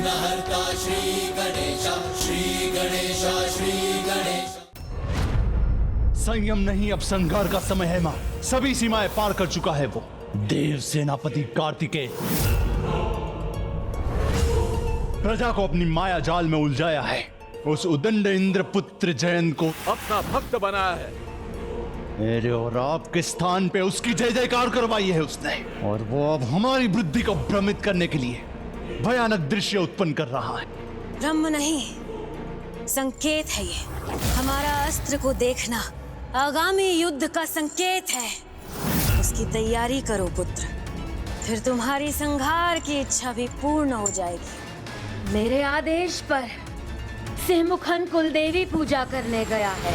विघ्नहर्ता श्री गणेश, श्री गणेश, श्री गणेश। संयम नहीं, अब संघार का समय है मां। सभी सीमाएं पार कर चुका है वो देव सेनापति कार्तिकेय। प्रजा को अपनी माया जाल में उलझाया है। उस उदंड इंद्र पुत्र जयंत को अपना भक्त बनाया है। मेरे और आपके स्थान पे उसकी जय जयकार करवाई है उसने, और वो अब हमारी बुद्धि को भ्रमित करने के लिए भयानक दृश्य उत्पन्न कर रहा है। ब्रह्म नहीं, संकेत है ये। हमारा अस्त्र को देखना आगामी युद्ध का संकेत है। उसकी तैयारी करो पुत्र, फिर तुम्हारी संहार की इच्छा भी पूर्ण हो जाएगी। मेरे आदेश पर सिंहमुखन कुलदेवी पूजा करने गया है।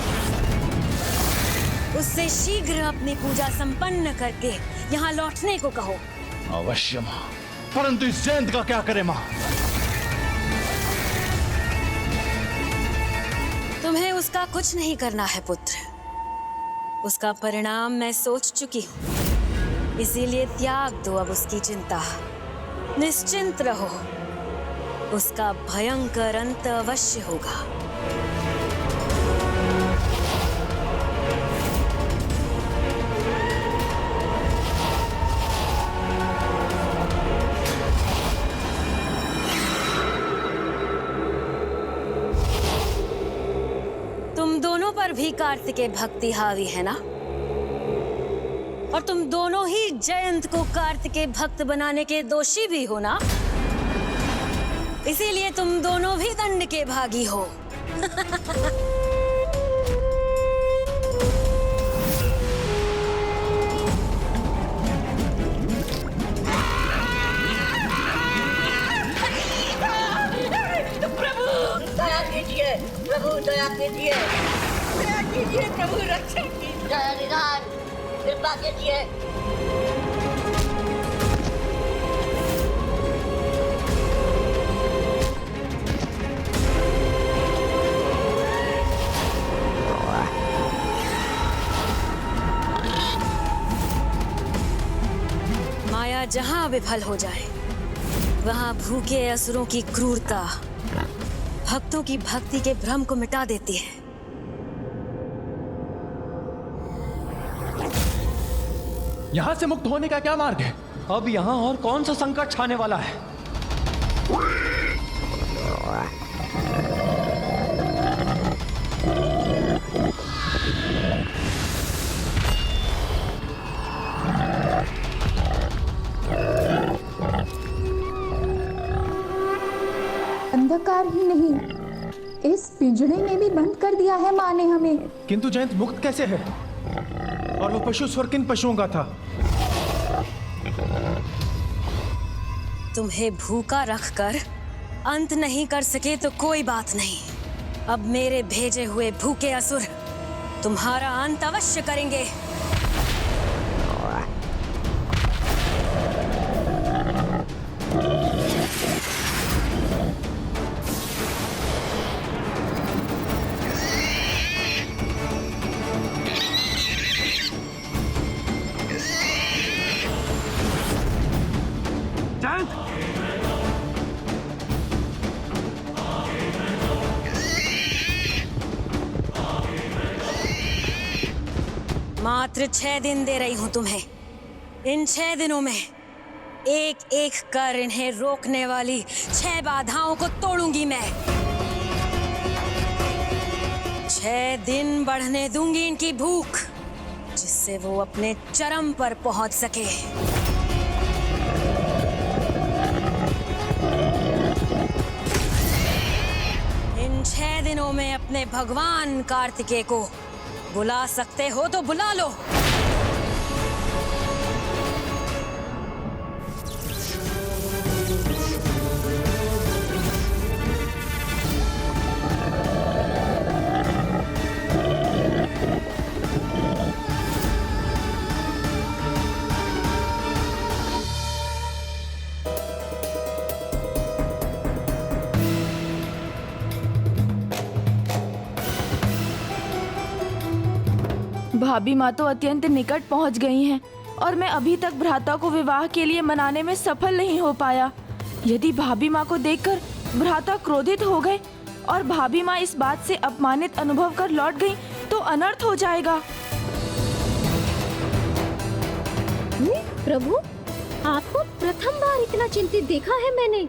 उससे शीघ्र अपनी पूजा संपन्न करके यहाँ लौटने को कहो। अवश्य मां, परंतु इस जयंत का क्या करें मां? तुम्हें उसका कुछ नहीं करना है पुत्र। उसका परिणाम मैं सोच चुकी हूँ, इसीलिए त्याग दो अब उसकी चिंता। निश्चिंत रहो, उसका भयंकर अंत अवश्य होगा। तुम दोनों पर भी कार्तिकेय भक्ति हावी है ना? और तुम दोनों ही जयंत को कार्तिकेय भक्त बनाने के दोषी भी हो ना? इसीलिए तुम दोनों भी दंड के भागी हो। प्रभु दया कीजिए, दया कीजिए प्रभु, रक्षण कीजिए, निदान कृपा कीजिए। माया जहां विफल हो जाए, वहां भूखे असुरों की क्रूरता भक्तों की भक्ति के भ्रम को मिटा देती है। यहाँ से मुक्त होने का क्या मार्ग है? अब यहाँ और कौन सा संकट छाने वाला है? अंधकार ही नहीं, इस पिंजड़े में भी बंद कर दिया है माँ ने हमें। किंतु जयंत मुक्त कैसे है? और वो पशु स्वर किन पशुओं का था? तुम्हें भूखा रखकर अंत नहीं कर सके तो कोई बात नहीं। अब मेरे भेजे हुए भूखे असुर तुम्हारा अंत अवश्य करेंगे। मात्र 6 दिन दे रही हूं तुम्हें। इन 6 दिनों में एक एक कर इन्हें रोकने वाली 6 बाधाओं को तोड़ूंगी मैं। 6 दिन बढ़ने दूंगी इनकी भूख, जिससे वो अपने चरम पर पहुंच सके। इन 6 दिनों में अपने भगवान कार्तिकेय को बुला सकते हो तो बुला लो। भाभी माँ तो अत्यंत निकट पहुँच गई हैं और मैं अभी तक भ्राता को विवाह के लिए मनाने में सफल नहीं हो पाया। यदि भाभी माँ को देखकर भ्राता क्रोधित हो गए और भाभी माँ इस बात से अपमानित अनुभव कर लौट गई तो अनर्थ हो जाएगा। प्रभु, आपको प्रथम बार इतना चिंतित देखा है मैंने।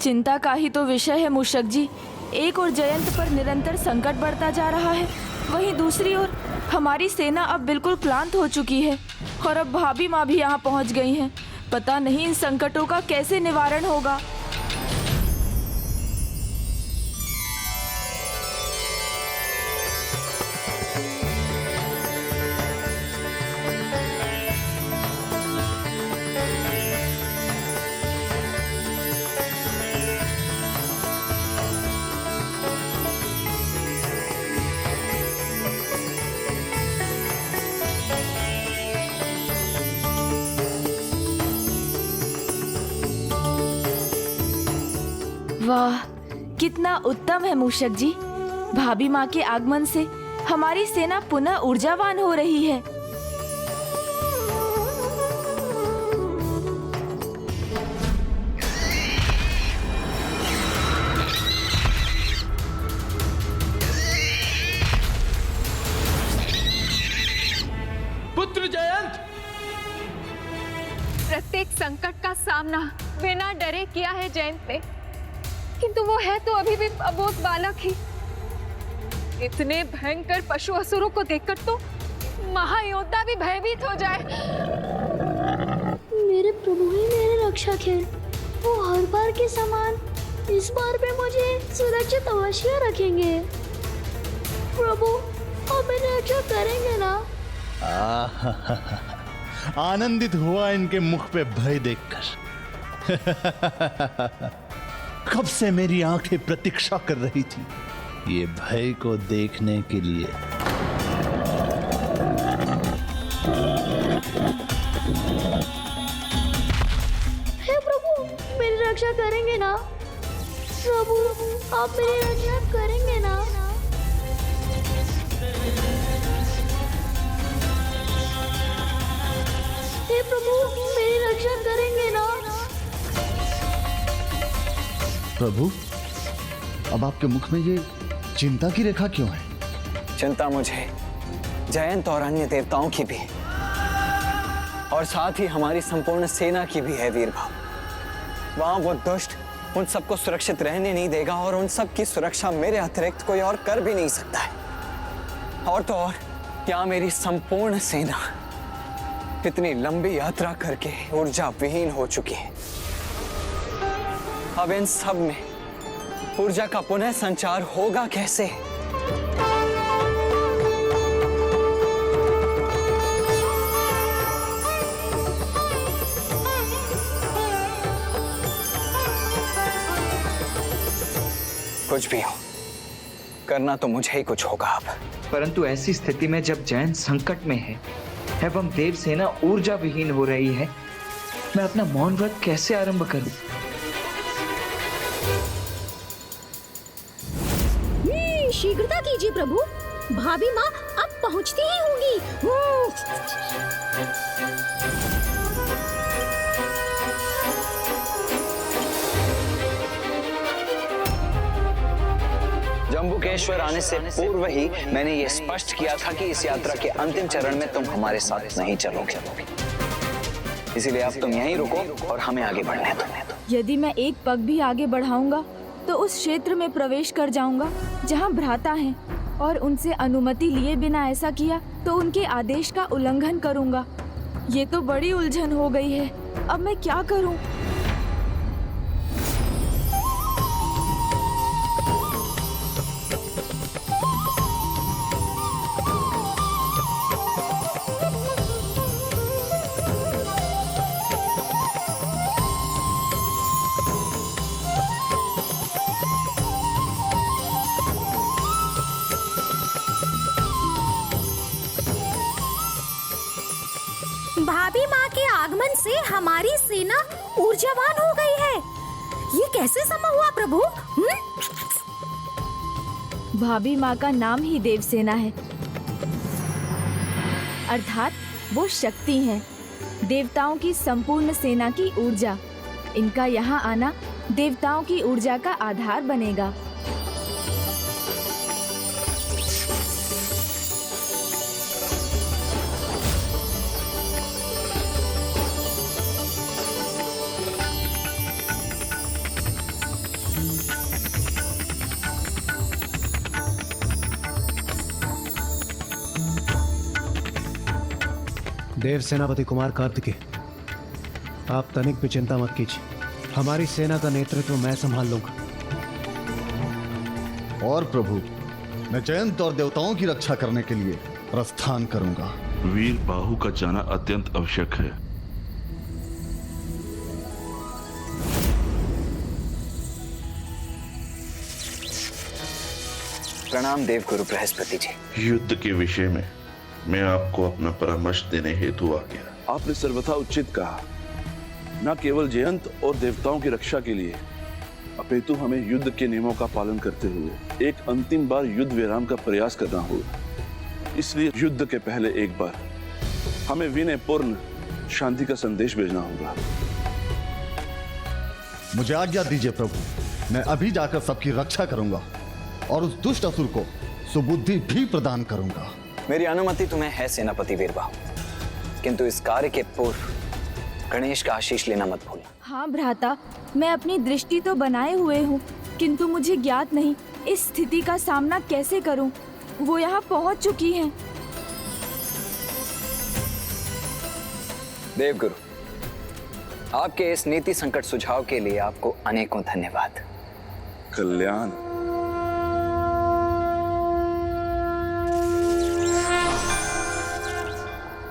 चिंता का ही तो विषय है मूषक जी। एक और जयंत पर निरंतर संकट बढ़ता जा रहा है, वहीं दूसरी ओर हमारी सेना अब बिल्कुल क्लांत हो चुकी है और अब भाभी माँ भी यहाँ पहुँच गई हैं। पता नहीं इन संकटों का कैसे निवारण होगा। वाह, कितना उत्तम है मूषक जी। भाभी माँ के आगमन से हमारी सेना पुनः ऊर्जावान हो रही है। पुत्र जयंत, प्रत्येक संकट का सामना बिना डरे किया है जयंत ने, किंतु वो है तो अभी भी अबोध बालक ही। इतने भयंकर पशु असुरों को देखकर तो महायोद्धा भी भयभीत हो जाए। मेरे प्रभु ही मेरे रक्षक हैं। वो हर बार के समान इस बार भी मुझे सुरक्षित अवश्य रखेंगे। प्रभु, आप मेरी रक्षा करेंगे ना? आनंदित हुआ इनके मुख पे भय देखकर। कब से मेरी आंखें प्रतीक्षा कर रही थी ये भय को देखने के लिए। हे प्रभु, मेरी रक्षा करेंगे ना? प्रभु, आप मेरी रक्षा करेंगे ना? हे प्रभु, मेरी रक्षा करेंगे ना? प्रभु, अब आपके मुख में ये चिंता की रेखा क्यों है? चिंता मुझे, जयंत और अन्य देवताओं की भी, और साथ ही हमारी संपूर्ण सेना की भी है वीर भाव। वहां वो दुष्ट उन सबको सुरक्षित रहने नहीं देगा और उन सब की सुरक्षा मेरे अतिरिक्त कोई और कर भी नहीं सकता है। और तो और क्या मेरी संपूर्ण सेना इतनी लंबी यात्रा करके ऊर्जा विहीन हो चुकी है। अब इन सब में ऊर्जा का पुनः संचार होगा कैसे? कुछ भी हो, करना तो मुझे ही कुछ होगा अब। परंतु ऐसी स्थिति में जब जयंत संकट में है एवं देवसेना ऊर्जा विहीन हो रही है, मैं अपना मौन व्रत कैसे आरंभ करूं? शीघ्रता कीजिए प्रभु, भाभी माँ अब पहुँचती ही होंगी। जम्बुकेश्वर आने से पूर्व ही मैंने ये स्पष्ट किया था कि इस यात्रा के अंतिम चरण में तुम हमारे साथ नहीं चलोगे, इसीलिए अब तुम यहीं रुको और हमें आगे बढ़ने दो। यदि मैं एक पग भी आगे बढ़ाऊंगा तो उस क्षेत्र में प्रवेश कर जाऊंगा जहां भ्राता हैं, और उनसे अनुमति लिए बिना ऐसा किया तो उनके आदेश का उल्लंघन करूंगा। ये तो बड़ी उलझन हो गई है, अब मैं क्या करूं? भाभी माँ के आगमन से हमारी सेना ऊर्जावान हो गई है। ये कैसे संभव हुआ प्रभु? भाभी माँ का नाम ही देवसेना है, अर्थात वो शक्ति हैं, देवताओं की संपूर्ण सेना की ऊर्जा। इनका यहाँ आना देवताओं की ऊर्जा का आधार बनेगा। देव सेनापति कुमार कार्तिकेय, आप तनिक भी चिंता मत कीजिए, हमारी सेना का नेतृत्व मैं संभाल लूंगा। और प्रभु, मैं जयंत और देवताओं की रक्षा करने के लिए प्रस्थान करूंगा। वीर बाहु का जाना अत्यंत आवश्यक है। प्रणाम देवगुरु बृहस्पति जी। युद्ध के विषय में मैं आपको अपना परामर्श देने हेतु आ गया। आपने सर्वथा उचित कहा। न केवल जयंत और देवताओं की रक्षा के लिए, अपितु हमें युद्ध के नियमों का पालन करते हुए एक अंतिम बार युद्ध विराम का प्रयास करना होगा। इसलिए युद्ध के पहले एक बार हमें विनयपूर्ण शांति का संदेश भेजना होगा। मुझे आज्ञा दीजिए प्रभु, मैं अभी जाकर सबकी रक्षा करूंगा और उस दुष्ट असुर को सुबुद्धि भी प्रदान करूंगा। मेरी अनुमति तुम्हें है सेनापति वीरबाहु, किंतु इस कार्य के पूर्व गणेश का आशीष लेना मत भूलना। हाँ भ्राता, मैं अपनी दृष्टि तो बनाए हुए हूँ, किंतु मुझे ज्ञात नहीं इस स्थिति का सामना कैसे करूँ। वो यहाँ पहुँच चुकी हैं। देवगुरु, आपके इस नीति संकट सुझाव के लिए आपको अनेकों धन्यवाद। कल्याण।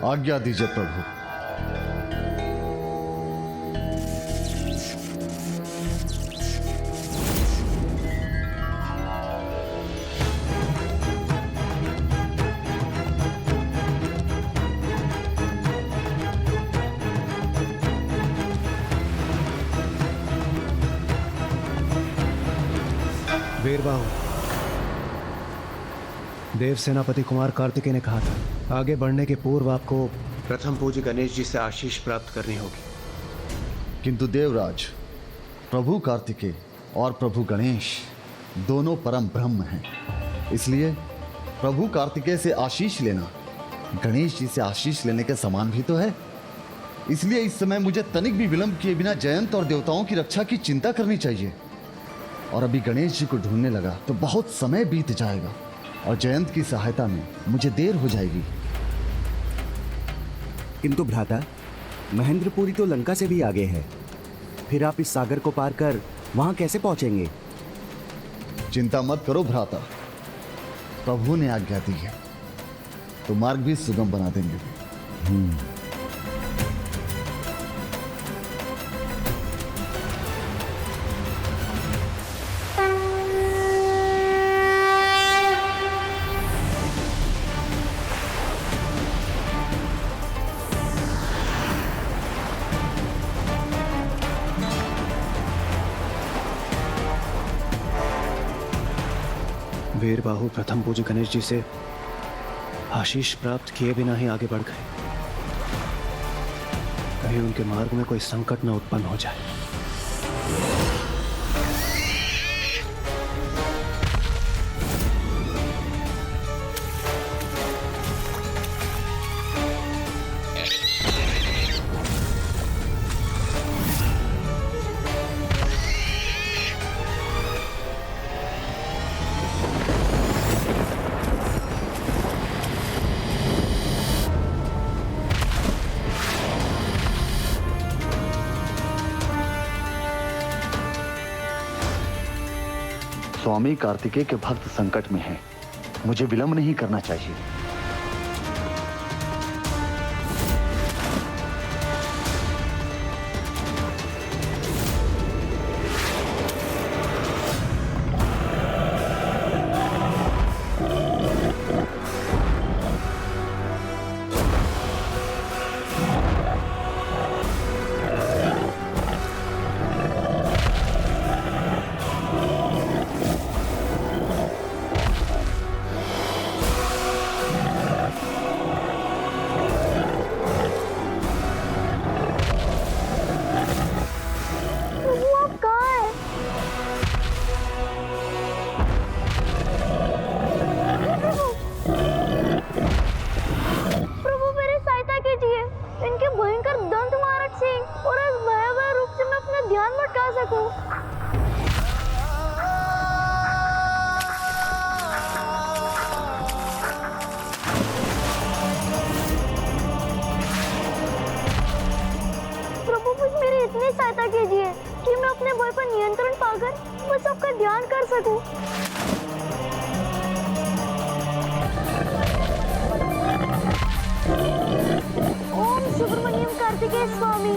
आज्ञा दीजिए प्रभु। वीरबाहु, देव सेनापति कुमार कार्तिकेय ने कहा था, आगे बढ़ने के पूर्व आपको प्रथम पूज्य गणेश जी से आशीष प्राप्त करनी होगी। किंतु देवराज, प्रभु कार्तिकेय और प्रभु गणेश दोनों परम ब्रह्म हैं। इसलिए प्रभु कार्तिकेय से आशीष लेना गणेश जी से आशीष लेने के समान भी तो है। इसलिए इस समय मुझे तनिक भी विलंब किए बिना जयंत और देवताओं की रक्षा की चिंता करनी चाहिए। और अभी गणेश जी को ढूंढने लगा तो बहुत समय बीत जाएगा और जयंत की सहायता में मुझे देर हो जाएगी। किंतु भ्राता, महेंद्रपुरी तो लंका से भी आगे है, फिर आप इस सागर को पार कर वहां कैसे पहुंचेंगे? चिंता मत करो भ्राता, प्रभु ने आज्ञा दी है तो मार्ग भी सुगम बना देंगे। वीरबाहु प्रथम पूज्य गणेश जी से आशीष प्राप्त किए बिना ही आगे बढ़ गए। कहीं उनके मार्ग में कोई संकट न उत्पन्न हो जाए। स्वामी कार्तिकेय के भक्त संकट में हैं, मुझे विलंब नहीं करना चाहिए। ध्यान भटका सकूं। प्रभु मुझ मेरी इतनी सहायता कीजिए कि मैं अपने बॉय पर नियंत्रण पाकर बस सबका ध्यान कर सकूं। ओम सुब्रमण्यम कार्तिकेय स्वामी।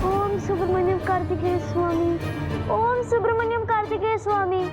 ओम सुब्रमण्यम कार्तिकेय स्वामी। ओम सुब्रमण्यम कार्तिकेय स्वामी।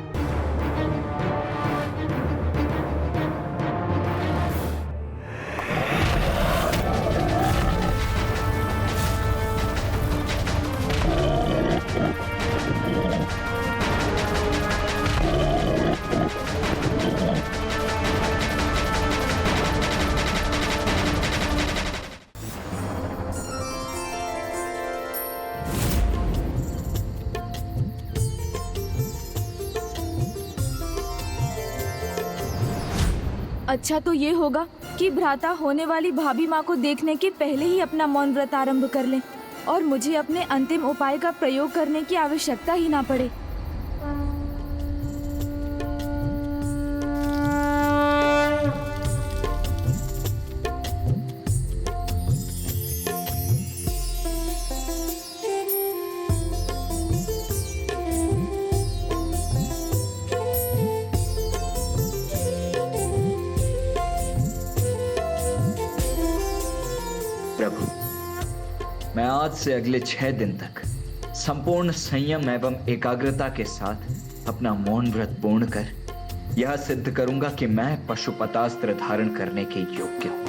अच्छा तो ये होगा कि भ्राता होने वाली भाभी माँ को देखने के पहले ही अपना मौन व्रत आरंभ कर लें और मुझे अपने अंतिम उपाय का प्रयोग करने की आवश्यकता ही ना पड़े। प्रभु, मैं आज से अगले 6 दिन तक संपूर्ण संयम एवं एकाग्रता के साथ अपना मौन व्रत पूर्ण कर यह सिद्ध करूंगा कि मैं पशुपतास्त्र धारण करने के योग्य हूं।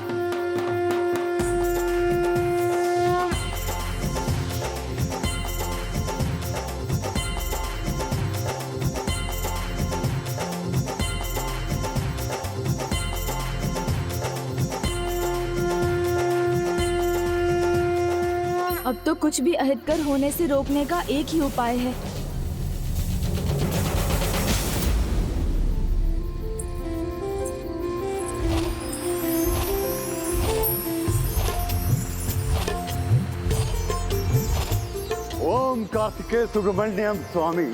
अब तो कुछ भी अहितकर होने से रोकने का एक ही उपाय है। ओम कार्तिकेय सुब्रमण्यम स्वामी।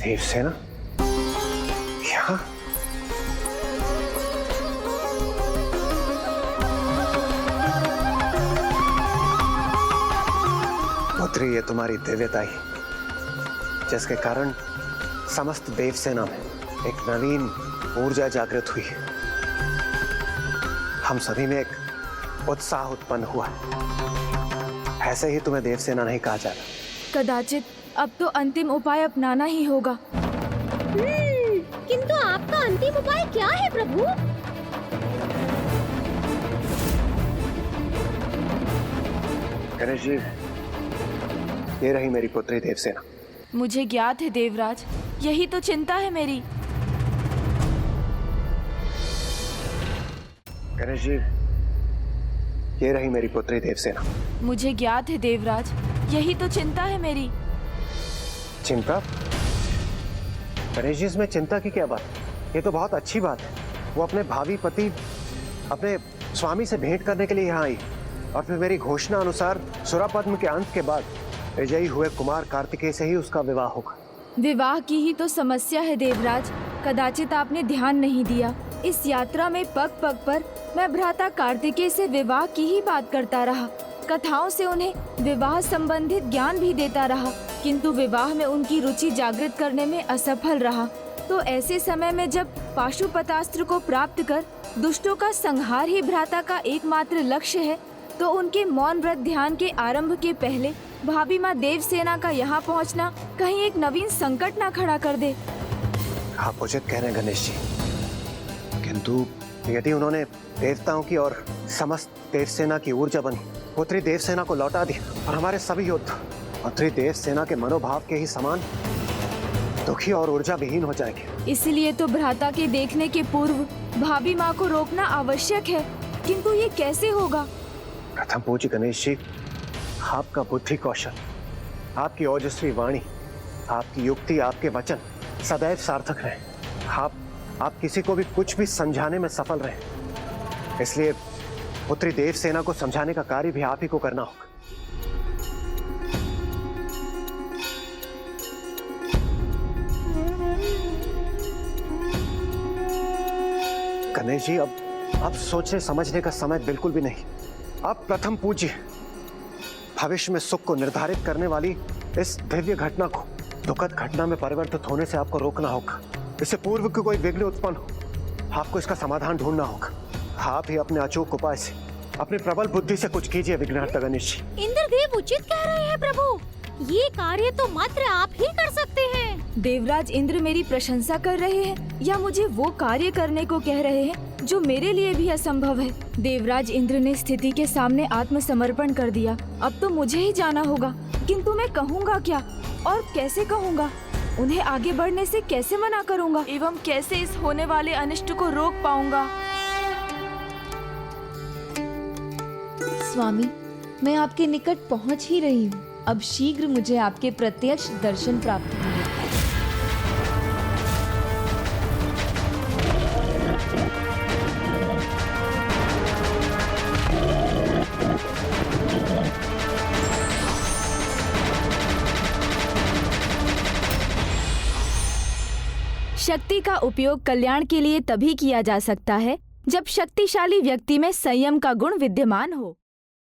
देवसेना यहाँ? पुत्री, ये तुम्हारी दिव्यता ही जिसके कारण समस्त देवसेना में एक नवीन ऊर्जा जागृत हुई है। हम सभी में एक उत्साह उत्पन्न हुआ। ऐसे ही तुम्हें देवसेना नहीं कहा जाता। कदाचित अब तो अंतिम उपाय अपनाना ही होगा। किंतु आपका अंतिम उपाय क्या है प्रभु? गणेश जी, ये रही मेरी पुत्री देवसेना। मुझे ज्ञात है देवराज, यही तो चिंता है मेरी। गणेश जी, ये रही मेरी पुत्री देवसेना। मुझे ज्ञात है देवराज, यही तो चिंता है मेरी। चिंता? गणेश जी, इसमें चिंता की क्या बात? ये तो बहुत अच्छी बात है। वो अपने भावी पति, अपने स्वामी से भेंट करने के लिए यहाँ आई और फिर मेरी घोषणा अनुसार सुरापद्म के अंत के बाद विजयी हुए कुमार कार्तिकेय से ही उसका विवाह होगा। विवाह की ही तो समस्या है देवराज। कदाचित आपने ध्यान नहीं दिया। इस यात्रा में पग पग पर मैं भ्राता कार्तिकेय से विवाह की ही बात करता रहा। कथाओं से उन्हें विवाह संबंधित ज्ञान भी देता रहा, किंतु विवाह में उनकी रुचि जागृत करने में असफल रहा। तो ऐसे समय में जब पाशुपतास्त्र को प्राप्त कर दुष्टों का संहार ही भ्राता का एकमात्र लक्ष्य है, तो उनके मौन व्रत ध्यान के आरंभ के पहले भाभी माँ देवसेना का यहाँ पहुँचना कहीं एक नवीन संकट न खड़ा कर दे। आप उचित कह रहे हैं गणेश जी, किंतु यदि उन्होंने देवताओं की और समस्त देवसेना की ऊर्जा बनी पुत्री देवसेना को लौटा दी और हमारे सभी योद्धा पुत्री देवसेना के मनोभाव के ही समान, दुखी और ऊर्जा विहीन हो जाएंगे। इसलिए तो भ्राता के देखने के पूर्व भाभी माँ को रोकना आवश्यक है, किंतु ये कैसे होगा? प्रथम पूज्य गणेश जी, आपका बुद्धि कौशल, आपकी ओजस्वी वाणी, आपकी युक्ति, आपके वचन सदैव सार्थक रहे। आप किसी को भी कुछ भी समझाने में सफल रहे। इसलिए पुत्री देवसेना को समझाने का कार्य भी आप ही को करना होगा। गणेश जी, अब सोचने समझने का समय बिल्कुल भी नहीं। अब प्रथम पूज्य भविष्य में सुख को निर्धारित करने वाली इस दिव्य घटना को दुखद घटना में परिवर्तित होने से आपको रोकना होगा। इससे पूर्व कि कोई विघ्न उत्पन्न हो, आपको इसका समाधान ढूंढना होगा। आप ही अपने अचूक उपाय से, अपनी प्रबल बुद्धि से कुछ कीजिए विघ्नहर्ता गणेश जी। इंद्रदेव उचित कह रहे हैं प्रभु, ये कार्य तो मात्र आप ही कर सकते हैं। देवराज इंद्र मेरी प्रशंसा कर रहे हैं या मुझे वो कार्य करने को कह रहे हैं जो मेरे लिए भी असंभव है? देवराज इंद्र ने स्थिति के सामने आत्मसमर्पण कर दिया। अब तो मुझे ही जाना होगा, किंतु मैं कहूँगा क्या और कैसे कहूँगा? उन्हें आगे बढ़ने से कैसे मना करूँगा एवं कैसे इस होने वाले अनिष्ट को रोक पाऊंगा? स्वामी, मैं आपके निकट पहुंच ही रही हूँ। अब शीघ्र मुझे आपके प्रत्यक्ष दर्शन प्राप्त होंगे। शक्ति का उपयोग कल्याण के लिए तभी किया जा सकता है जब शक्तिशाली व्यक्ति में संयम का गुण विद्यमान हो।